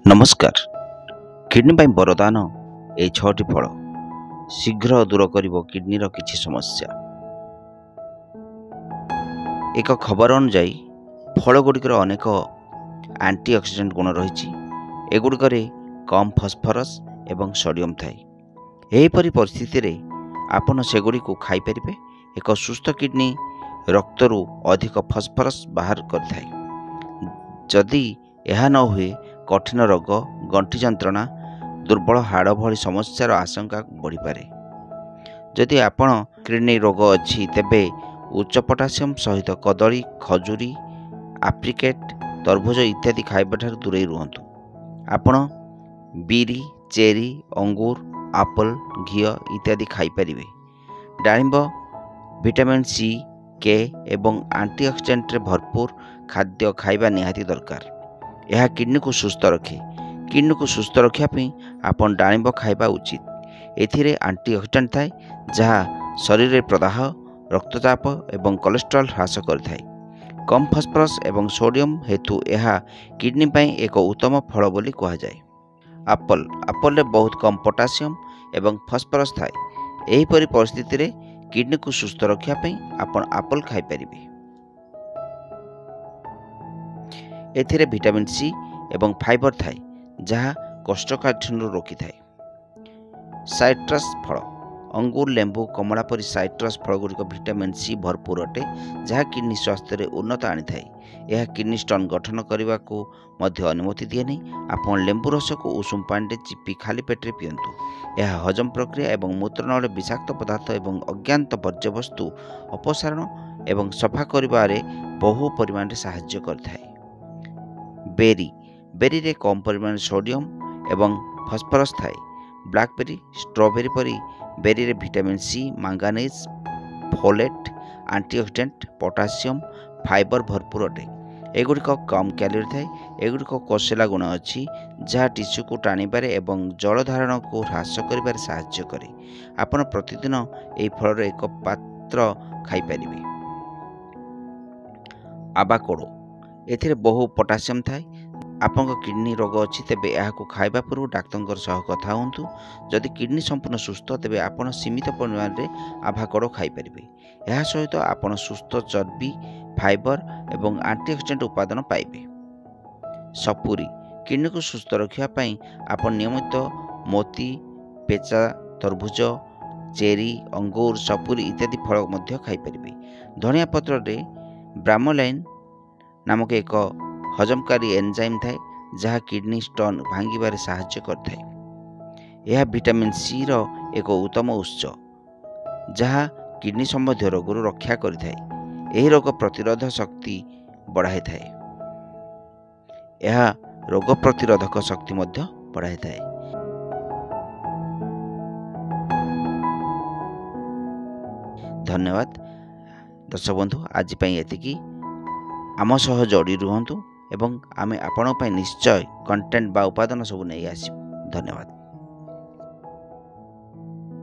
नमस्कार। किडनी पाई वरदान ए 6टी फल शीघ्र दूर करिवो किडनीर किछि समस्या। एक खबर अनुଯାयी फल गुड़िकर अनेक एंटीऑक्सीडेंट गुण रही। एगुड़िकरे कम फस्फरस एवं सोडियम थाए। एहीपरि परिस्थिति रे आपण सेगुड़िक खाई परिबे। एक सुस्थ किडनी रक्तरू अधिक फस्फरस बाहर करथाए। जदि यह न हुए कठिन रोग, गंठी जंत्रणा, दुर्बल हाड़ भली समस्यार आशंका बढ़ी पारे। जदि आपण किडनी रोग अच्छी तेबे उच्च पोटासियम सहित कदली, खजूरी, आप्रिकेट, तरभुज इत्यादि खाइबा ठार दूरे रुहंतु। आपण बीरी, चेरी, अंगूर, आप्पल, घी इत्यादि खाई परिबे। डाळिंब विटामिन सी, के एवं एंटीऑक्सीडेंट रे भरपूर खाद्य खाइबा निहाती दरकार। यह किडनी को सुस्थ रखे। किडनी को सुस्थ रखापी आपण डाळिंब खाइबा उचित। एथिरे एंटीऑक्सीडेंट थाए जहाँ शरीर रे प्रदाह, रक्तचाप एवं कोलेस्ट्रॉल ह्रास करथाए। कम फस्फरस एवं सोडियम हेतु यह किडनी पाई एक उत्तम फल बोली कहा जाए। आप्पल रे बहुत कम पोटासियम एवं फस्फरस थाए। एहीपरि परिस्थिति रे किडनी को सुस्थ रखापी आपण आप्पल खाई परिबे। एथिरे विटामिन सी एवं फाइबर थाए जहाँ कोष्ठकाठिन्य रोकी थाए। साइट्रस फल अंगूर, लेंबू, कमला परी साइट्रस फल गुड़िक विटामिन सी भरपूर अटे जहाँ किडनी स्वास्थ्य रे उन्नत आनी थाए। यह किडनी स्टोन गठन करने को मध्य अनुमति दिए नहीं। आपण लेंबू रस को उषुम पानी रे चिपी खाली पेट रे पियंतु। यह हजम प्रक्रिया एवं मूत्रनल विषाक्त पदार्थ एवं अज्ञात वर्ज्यवस्तु अपसारण एवं सफा करिबारे बहु परिमाण रे सहाय्य करथाए। बेरी रे कम परिमाण सोडियम एवं फस्फरस थाए। ब्लैकबेरी, स्ट्रॉबेरी परी बेरी रे vitamin C, manganese, folate, antioxidant, potassium, fibre भरपूर अटे। एगुड़िक कम कैलोरी थाए। एगुड़िक कोशिला गुण अच्छी जहाँ टिश्यू को टाणिबारे एवं जल धारण को ह्रास करिबारे सहाय्य करे। आपण प्रतिदिन एही फलर एक पात्र खाई परिबे। आवाकाडो एथिरे बहु पोटासियम थाए। आपन किडनी रोग अच्छी तेबे यहाको खाइबा पूर्व डाक्तर सह कथा हुंतु। जदि किडनी संपूर्ण सुस्थ तेबे आपण सीमित परिमाण रे आवाकाडो खाई परिबे। यह सहित आपण सुस्थ चर्बी, फाइबर एवं एंटीऑक्सीडेंट उपादान पाइबे। सपुरी किडनी को सुस्थ रखिया पई आपण नियमित मोती, पेचा, तरभुज, चेरी, अंगूर, सपुरी इत्यादि फल मध्य खाई परिबे। धनिया पत्र रे ब्रामोलाइन नामक एक हजमकारी एंजाइम थाए जहाँ किडनी स्टोन भांगिबारे सहाय्य करथाए। यह विटामिन सी रो एक उत्तम उत्स जहाँ किडनी संबंधी रोगरू रक्षा करिथाए। एही रोग प्रतिरोध शक्ति बढ़ाई थाए। यह रोग प्रतिरोधक शक्ति मध्य बढ़ाई थाए। धन्यवाद दर्शक बंधु। आज पई एतिकी। आम सह जोड़ी रुहंतु एवं आमे आपण पई निश्चय कंटेंट बा उपादान सब नहीं आसिबु। धन्यवाद।